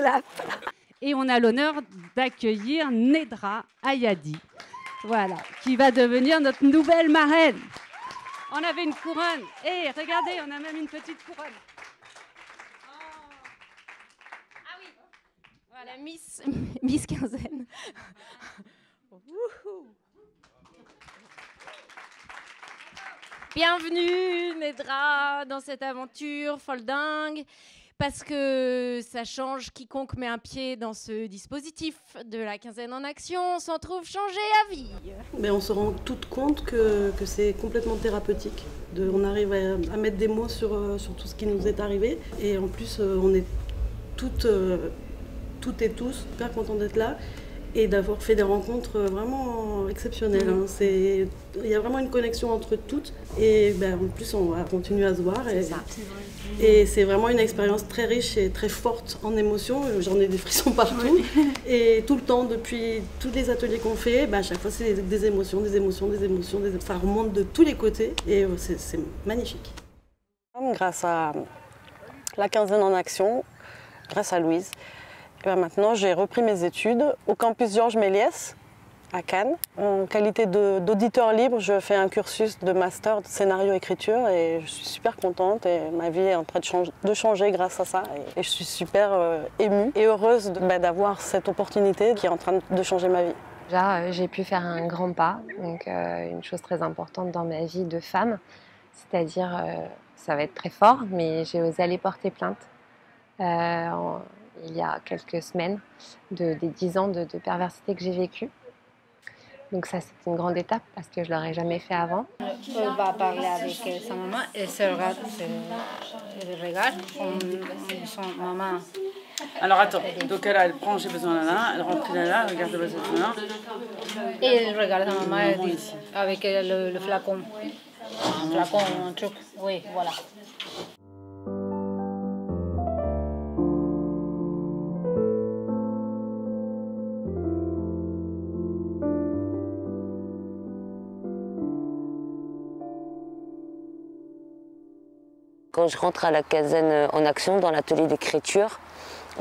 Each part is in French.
clap. Et on a l'honneur d'accueillir Nedra Ayadi, voilà, qui va devenir notre nouvelle marraine. On avait une couronne. Et regardez, on a même une petite couronne. Ah oui, voilà, Miss Quinzaine. Bienvenue Nedra dans cette aventure folle dingue, parce que ça change, quiconque met un pied dans ce dispositif de la quinzaine en action s'en trouve changé à vie. Mais on se rend toutes compte que c'est complètement thérapeutique. On arrive à mettre des mots sur tout ce qui nous est arrivé. Et en plus, on est toutes et tous super contents d'être là et d'avoir fait des rencontres vraiment exceptionnelles. Hein. Il y a vraiment une connexion entre toutes. Et en plus, on va continuer à se voir. Et c'est vraiment une expérience très riche et très forte en émotions. J'en ai des frissons partout. Oui. Et tout le temps, depuis tous les ateliers qu'on fait, à chaque fois, c'est des émotions. Ça remonte de tous les côtés. Et c'est magnifique. Grâce à la quinzaine en action, grâce à Louise, maintenant, j'ai repris mes études au campus Georges Méliès, à Cannes. En qualité d'auditeur libre, je fais un cursus de master de scénario-écriture et je suis super contente et ma vie est en train de changer grâce à ça. Et je suis super émue et heureuse d'avoir cette opportunité qui est en train de changer ma vie. Déjà, j'ai pu faire un grand pas, donc une chose très importante dans ma vie de femme, c'est-à-dire, ça va être très fort, mais j'ai osé aller porter plainte. Il y a quelques semaines, des 10 ans de perversité que j'ai vécu. Donc ça, c'est une grande étape parce que je ne l'aurais jamais fait avant. Elle va parler avec sa maman et se regarde comme son maman. Alors attends, donc elle prend j'ai besoin d'un elle rentre là, elle regarde le besoin d'un. Et elle regarde sa maman avec le flacon. Un flacon, un truc, oui, voilà. Quand je rentre à la quinzaine en action, dans l'atelier d'écriture,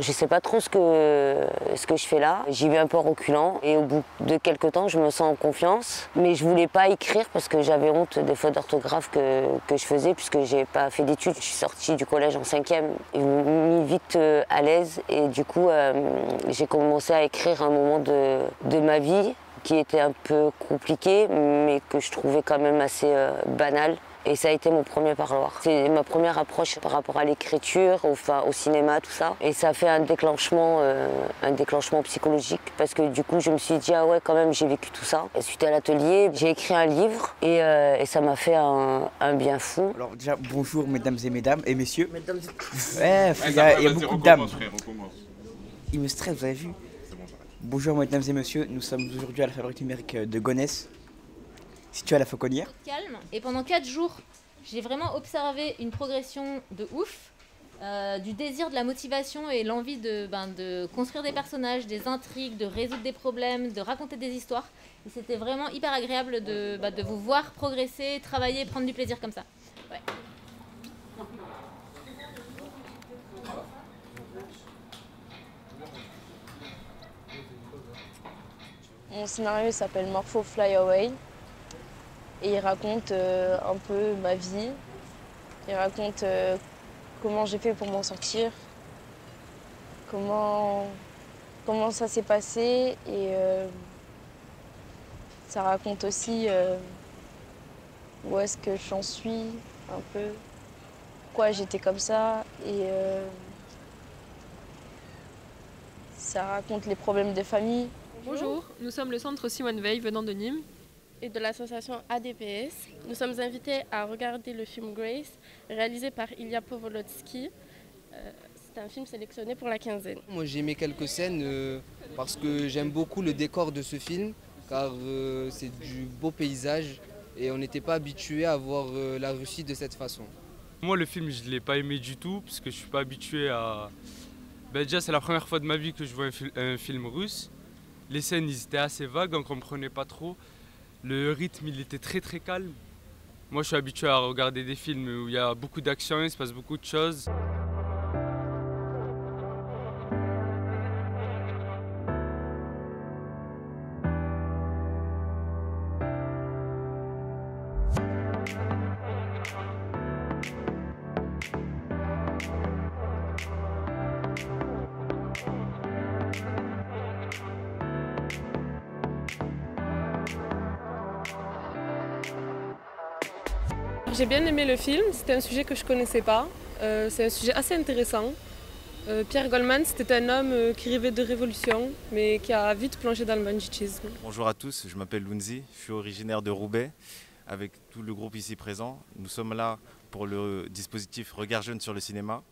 je ne sais pas trop ce que je fais là. J'y vais un peu reculant et au bout de quelques temps, je me sens en confiance. Mais je ne voulais pas écrire parce que j'avais honte des fautes d'orthographe que je faisais puisque je n'ai pas fait d'études. Je suis sortie du collège en 5e. Ils m'ont mis vite à l'aise et du coup, j'ai commencé à écrire un moment de ma vie qui était un peu compliqué mais que je trouvais quand même assez banal. Et ça a été mon premier parloir. C'est ma première approche par rapport à l'écriture, au cinéma, tout ça. Et ça a fait un déclenchement psychologique parce que du coup, je me suis dit, ah ouais, quand même, j'ai vécu tout ça. Et suite à l'atelier, j'ai écrit un livre et ça m'a fait un bien fou. Alors déjà, bonjour mesdames et messieurs. Mesdames... Ouais, il y a beaucoup de dames. Il me stresse, vous avez vu? Bonjour mesdames et messieurs, nous sommes aujourd'hui à la Fabrique numérique de Gonesse, située à la Fauconnière. Calme. Et pendant 4 jours, j'ai vraiment observé une progression de ouf, du désir, de la motivation et l'envie de construire des personnages, des intrigues, de résoudre des problèmes, de raconter des histoires. Et c'était vraiment hyper agréable de vous voir progresser, travailler, prendre du plaisir comme ça. Ouais. Mon scénario s'appelle Morpho Fly Away. Et il raconte un peu ma vie, il raconte comment j'ai fait pour m'en sortir, comment ça s'est passé et ça raconte aussi où est-ce que j'en suis un peu, pourquoi j'étais comme ça et ça raconte les problèmes de famille. Bonjour, nous sommes le centre Simone Veil venant de Nîmes. Et de l'association ADPS. Nous sommes invités à regarder le film Grace, réalisé par Ilya Povolotsky. C'est un film sélectionné pour la quinzaine. Moi j'ai aimé quelques scènes parce que j'aime beaucoup le décor de ce film, car c'est du beau paysage et on n'était pas habitué à voir la Russie de cette façon. Moi le film je ne l'ai pas aimé du tout parce que je ne suis pas habitué à... déjà c'est la première fois de ma vie que je vois un film russe. Les scènes ils étaient assez vagues, on ne comprenait pas trop. Le rythme, il était très très calme. Moi, je suis habitué à regarder des films où il y a beaucoup d'action, il se passe beaucoup de choses. J'ai bien aimé le film, c'était un sujet que je ne connaissais pas. C'est un sujet assez intéressant. Pierre Goldman, c'était un homme qui rêvait de révolution, mais qui a vite plongé dans le banditisme. Bonjour à tous, je m'appelle Lunzi, je suis originaire de Roubaix, avec tout le groupe ici présent. Nous sommes là pour le dispositif Regard Jeune sur le cinéma.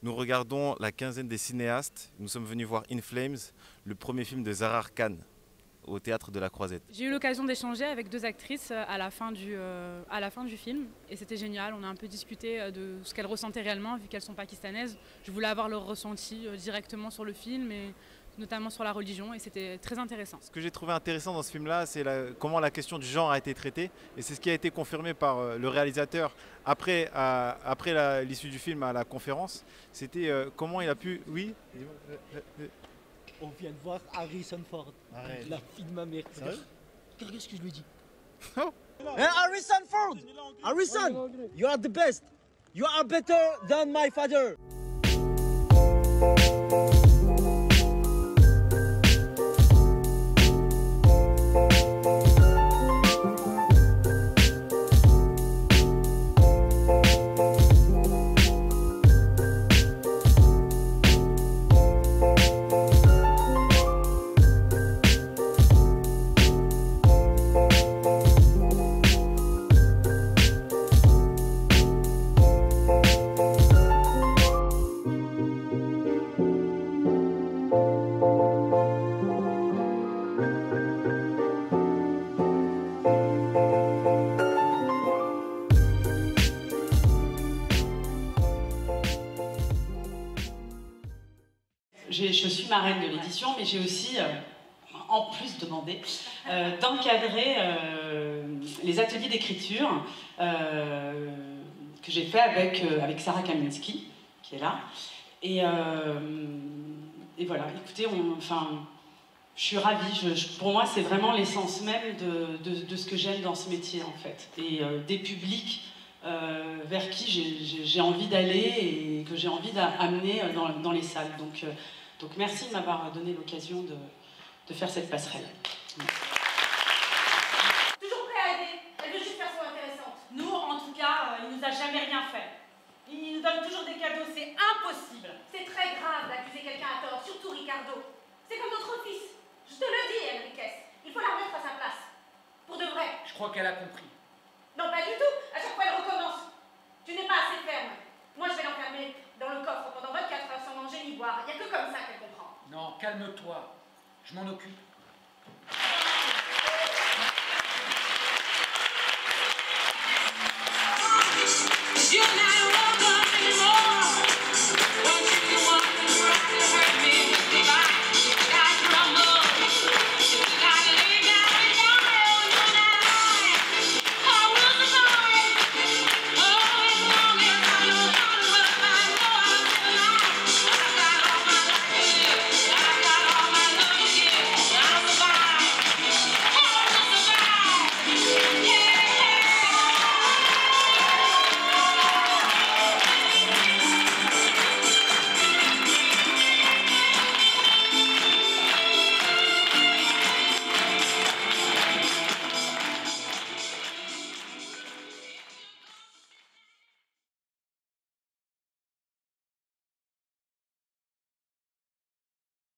Nous regardons la quinzaine des cinéastes. Nous sommes venus voir In Flames, le premier film de Zahra Khan, au Théâtre de la Croisette. J'ai eu l'occasion d'échanger avec 2 actrices à la fin du film et c'était génial. On a un peu discuté de ce qu'elles ressentaient réellement vu qu'elles sont pakistanaises. Je voulais avoir leur ressenti directement sur le film et notamment sur la religion et c'était très intéressant. Ce que j'ai trouvé intéressant dans ce film-là, c'est comment la question du genre a été traitée et c'est ce qui a été confirmé par le réalisateur après l'issue du film à la conférence. C'était comment il a pu... Oui. On vient de voir Harrison Ford, la fille de ma mère. Regarde ce que je lui dis. Hey, Harrison Ford! Harrison! You are the best! You are better than my father! Je suis marraine de l'édition, mais j'ai aussi, en plus, demandé d'encadrer les ateliers d'écriture que j'ai fait avec Sarah Kaminski, qui est là. Et voilà, écoutez, je suis ravie. Pour moi, c'est vraiment l'essence même de ce que j'aime dans ce métier, en fait. Et des publics vers qui j'ai envie d'aller et que j'ai envie d'amener dans les salles. Donc merci de m'avoir donné l'occasion de faire cette passerelle. Toujours prêt à aider, elle veut juste faire son intéressante. Nous, en tout cas, il nous a jamais rien fait. Il nous donne toujours des cadeaux, c'est impossible. C'est très grave d'accuser quelqu'un à tort, surtout Ricardo. C'est comme notre fils. Je te le dis, Enriquez. Il faut la remettre à sa place. Pour de vrai. Je crois qu'elle a compris. Non, pas du tout. À chaque fois, elle recommence. Tu n'es pas assez ferme. Moi, je vais l'enfermer dans le coffre pendant 24 heures sans manger ni boire. Il n'y a que comme ça qu'elle comprend. Non, calme-toi. Je m'en occupe.